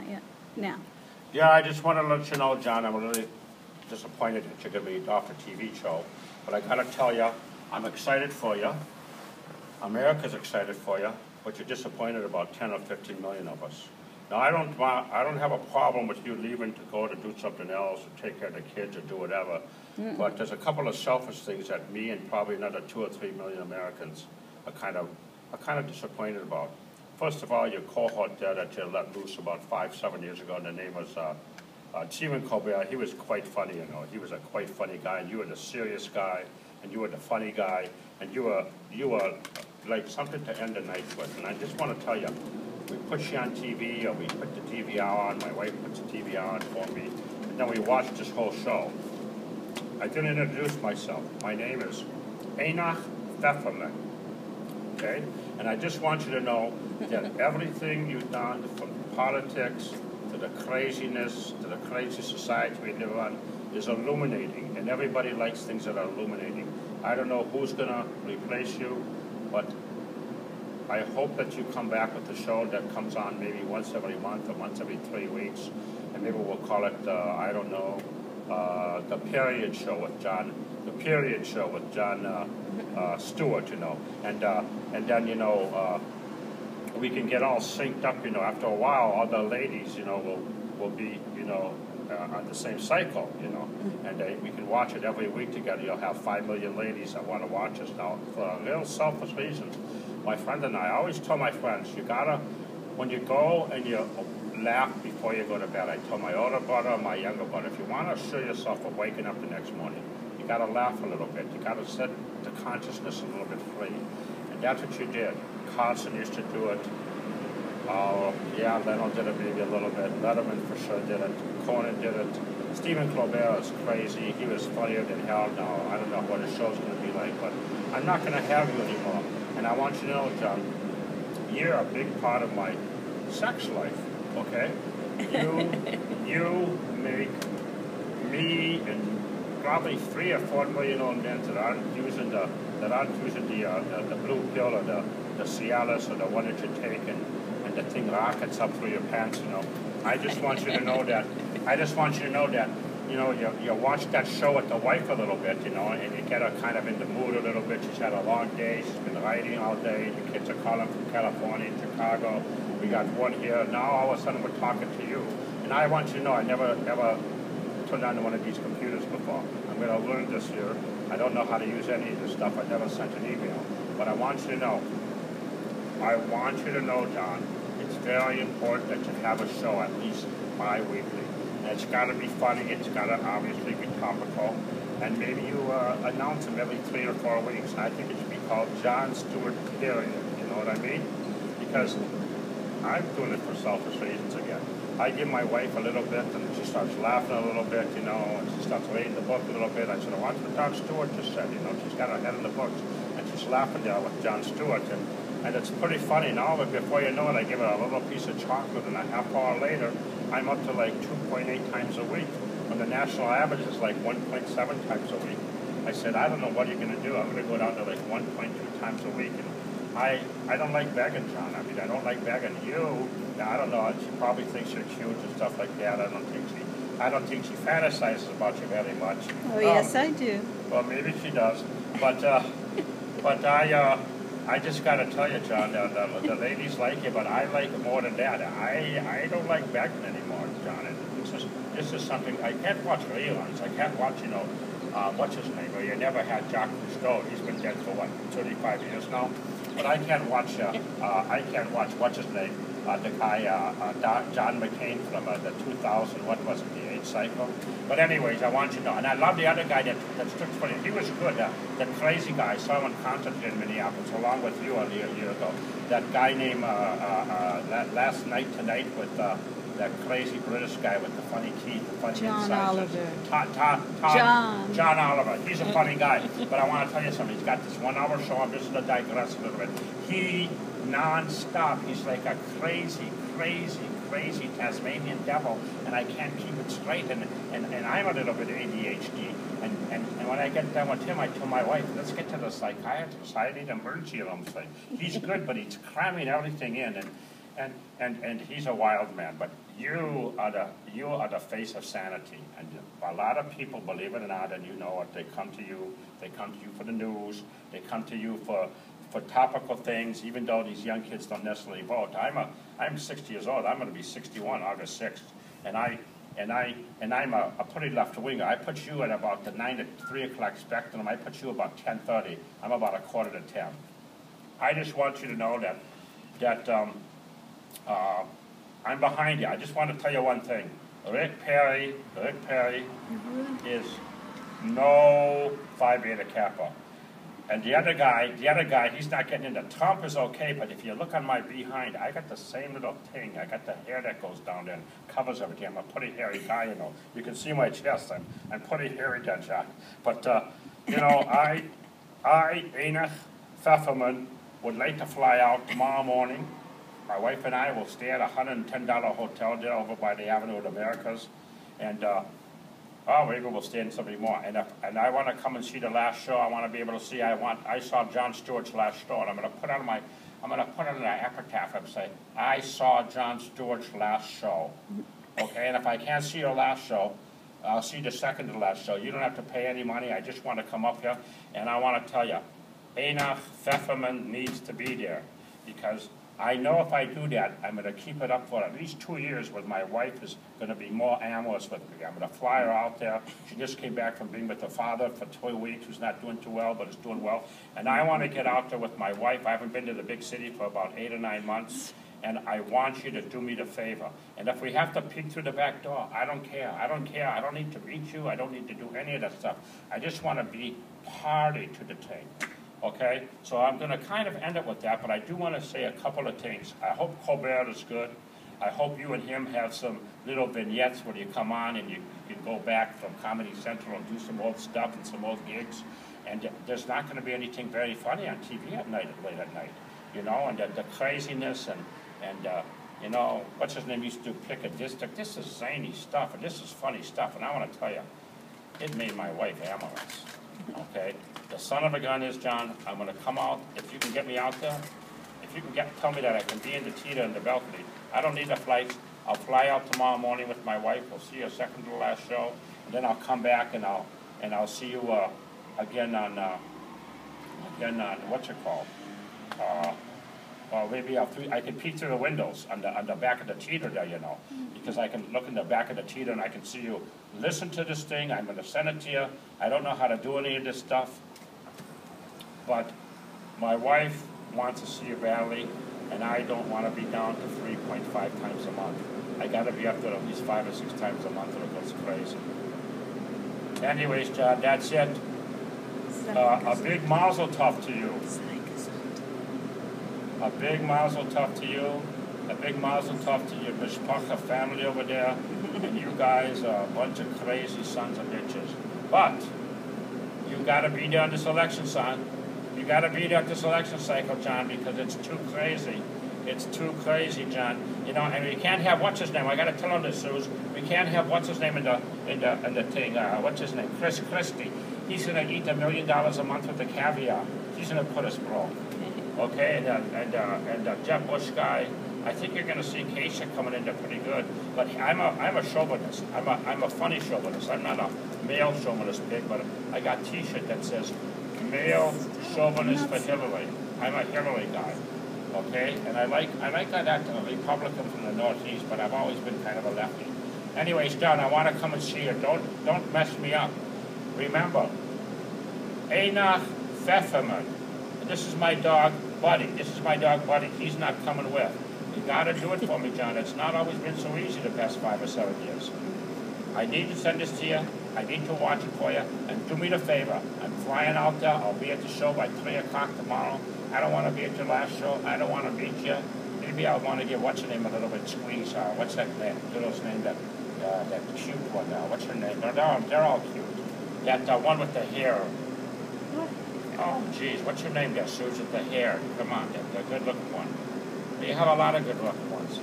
not yet. Now. Yeah, I just want to let you know, John, I'm really disappointed that you're going to be off the TV show. But I got to tell you, I'm excited for you. America's excited for you, but you're disappointed about 10 or 15 million of us. Now, I don't have a problem with you leaving to go to do something else or take care of the kids or do whatever. But there's a couple of selfish things that me and probably another 2 or 3 million Americans are kind of disappointed about. First of all, your cohort there that you let loose about 5-7 years ago, and the name was Stephen Colbert. He was quite funny, you know. He was a quite funny guy, and you were the serious guy, and you were the funny guy, and you were like something to end the night with. And I just want to tell you, we put you on TV, or we put the TV on. My wife puts the TV on for me, and then we watch this whole show. I didn't introduce myself. My name is Enoch Pfefferman. Okay? And I just want you to know that everything you've done, from politics to the craziness to the crazy society we live on, is illuminating. And everybody likes things that are illuminating. I don't know who's going to replace you, but I hope that you come back with a show that comes on maybe once every month or once every 3 weeks. And maybe we'll call it, I don't know, the period show with John. The period show with John Stewart, you know, and then, you know, we can get all synced up, you know. After a while, all the ladies, you know, will be, you know, on the same cycle, you know, and we can watch it every week together. You'll have 5 million ladies that want to watch us now for a little selfish reasons. My friend and I always tell my friends, you gotta, when you go and you laugh before you go to bed. I tell my older brother and my younger brother, if you want to assure yourself of waking up the next morning, you got to laugh a little bit. You got to set the consciousness a little bit free. And that's what you did. Carlson used to do it. Yeah, Leno did it maybe a little bit. Letterman for sure did it. Conan did it. Stephen Colbert is crazy. He was funnier than hell. Now, I don't know what his show's going to be like, but I'm not going to have you anymore. And I want you to know, John, you're a big part of my sex life, okay? You make me and probably 3 or 4 million old men that aren't using the blue pill or the Cialis or the one that you take and the thing rockets up through your pants, you know. I just want you to know that. You know, you watch that show with the wife a little bit, you know, and you get her kind of in the mood a little bit. She's had a long day. She's been riding all day. The kids are calling from California and Chicago. We got one here. Now all of a sudden we're talking to you. And I want you to know I never ever turned on one of these computers before. I'm going to learn this year. I don't know how to use any of this stuff. I never sent an email. But I want you to know, John, it's very important that you have a show at least bi-weekly. And it's got to be funny. It's got to obviously be topical. And maybe you announce them every 3 or 4 weeks. And I think it should be called Jon Stewart Period. You know what I mean? Because I'm doing it for selfish reasons again. I give my wife a little bit, and she starts laughing a little bit, you know, and she starts reading the book a little bit. I said, watch what Jon Stewart just said, you know. She's got her head in the books, and she's laughing there with Jon Stewart. And it's pretty funny now, but before you know it, I give her a little piece of chocolate, and a half hour later, I'm up to like 2.8 times a week, when the national average is like 1.7 times a week. I said, I don't know what you're going to do. I'm going to go down to like 1.2 times a week. And I don't like begging, John. I mean, I don't like begging you. I don't know. She probably thinks you're cute and stuff like that. I don't think she fantasizes about you very much. Oh, yes, I do. Well, maybe she does. But I just got to tell you, John, the ladies like you, but I like it more than that. I don't like begging anymore, John. And this is something, I can't watch reruns. I can't watch, you know, what's his name? Well, you never had Jacques Cousteau. He's been dead for, what, 35 years now? But I can't watch, what's his name? The guy, John McCain from the 2000, what was it, the 8th cycle? But anyways, I want you to know. And I love the other guy that stood for it. He was good, the crazy guy. I saw him in concert in Minneapolis, along with you a year ago. That guy named Last Night Tonight with that crazy British guy with the funny teeth, the funny John incisors. Oliver. John Oliver. He's a funny guy. But I want to tell you something. He's got this 1 hour show. I'm just going to digress a little bit. He, non-stop, he's like a crazy Tasmanian devil, and I can't keep it straight, and I'm a little bit ADHD, and when I get done with him, I tell my wife, let's get to the psychiatrist. I need emergency room. He's good, but he's cramming everything in, and he's a wild man, but you are the face of sanity. And a lot of people, believe it or not, and you know it, they come to you for the news, they come to you for topical things, even though these young kids don't necessarily vote. I'm 60 years old. I'm going to be 61 August 6th, and I'm a pretty left winger. I put you at about the 9 to 3 o'clock spectrum. I put you about 10:30. I'm about a quarter to 10. I just want you to know that I'm behind you. I just want to tell you one thing. Rick Perry is no Phi Beta Kappa. And the other guy, he's not getting into. Trump is okay, but if you look on my behind, I got the same little thing. I got the hair that goes down there and covers everything. I'm a pretty hairy guy, you know. You can see my chest. I'm pretty hairy, that John. But, you know, I, Enoch Pfefferman, would like to fly out tomorrow morning. My wife and I will stay at a $110 hotel there over by the Avenue of the Americas. And, maybe we'll stay in somebody more. And I want to come and see the last show. I want to be able to see. I saw Jon Stewart's last show, and I'm going to put on an epitaph and say, I saw Jon Stewart's last show. Okay, and if I can't see your last show, I'll see the second to last show. You don't have to pay any money. I just want to come up here, and I want to tell you, Enoch Pfefferman needs to be there, because I know if I do that, I'm going to keep it up for at least 2 years where my wife is going to be more amorous with me. I'm going to fly her out there. She just came back from being with her father for 2 weeks, who's not doing too well, but is doing well. And I want to get out there with my wife. I haven't been to the big city for about 8 or 9 months, and I want you to do me the favor. And if we have to peek through the back door, I don't care. I don't care. I don't need to meet you. I don't need to do any of that stuff. I just want to be party to the thing. Okay, so I'm going to kind of end it with that, but I do want to say a couple of things. I hope Colbert is good. I hope you and him have some little vignettes where you come on and you can go back from Comedy Central and do some old stuff and some old gigs. And there's not going to be anything very funny on TV at night, late at night, you know, and the craziness and you know, what's his name used to pick a district. This is zany stuff, and this is funny stuff, and I want to tell you, it made my wife amorous. Okay, the son of a gun is, John, I'm going to come out. If you can get me out there, if you can tell me that I can be in the theater in the balcony, I don't need a flight. I'll fly out tomorrow morning with my wife. We'll see you second to the last show, and then I'll come back and I'll see you again on what's it called? Well, maybe I can peek through the windows on the back of the theater there, you know, because I can look in the back of the theater and I can see you. Listen to this thing. I'm going to send it to you. I don't know how to do any of this stuff, but my wife wants to see you badly, and I don't want to be down to 3.5 times a month. I got to be up there at least 5 or 6 times a month, or it goes crazy. Anyways, John, that's it. A big mazel tov to you. A big mazel tov to you. A big mazel tov to your Mishpacha family over there. And you guys are a bunch of crazy sons of bitches. But you got to be there on this election, son. You got to be there at this election cycle, John, because it's too crazy. It's too crazy, John. You know, and we can't have what's his name. I got to tell him this, Suze. We can't have what's his name in the thing. What's his name? Chris Christie. He's going to eat $1 million a month with the caviar. He's going to put us broke. Okay, and Jeb Bush guy. I think you're going to see Keisha coming in there pretty good. But I'm a chauvinist. I'm a funny chauvinist. I'm not a male chauvinist pig, but I got a T-shirt that says male chauvinist for Hillary. I'm a Hillary guy. Okay, and I like that Republican from the Northeast, but I've always been kind of a lefty. Anyways, John, I want to come and see you. Don't mess me up. Remember, Enoch Pfefferman. This is my dog, Buddy. This is my dog, Buddy. He's not coming with. You got to do it for me, John. It's not always been so easy the past 5 or 7 years. I need to send this to you. I need to watch it for you. And do me the favor. I'm flying out there. I'll be at the show by 3 o'clock tomorrow. I don't want to be at your last show. I don't want to meet you. Maybe I want to give what's her name a little bit squeeze. What's that girl's name? That cute one. What's her name? They're all cute. That one with the hair. Oh, geez. What's her name there, Susan? The hair. Come on, the good-looking one. You have a lot of good-looking ones.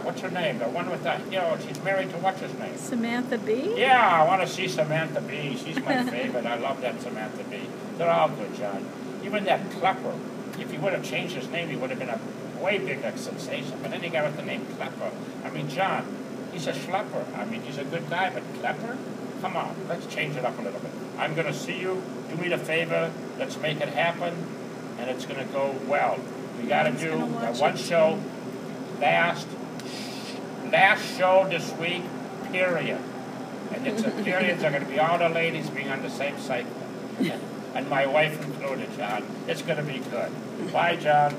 What's her name? The one with the, she's married to what's his name? Samantha Bee? Yeah, I want to see Samantha Bee. She's my favorite. I love that Samantha Bee. They're all good, John. Even that Klepper, if he would have changed his name, he would have been a way bigger sensation. But then you got with the name Klepper. I mean, John, he's a schlepper. I mean, he's a good guy, but Klepper? Come on, let's change it up a little bit. I'm going to see you. Do me the favor. Let's make it happen, and it's going to go well. We got to do one show, last show this week, period. And it's a period. They're going to be all the ladies being on the same cycle, and my wife included, John. It's going to be good. Bye, John.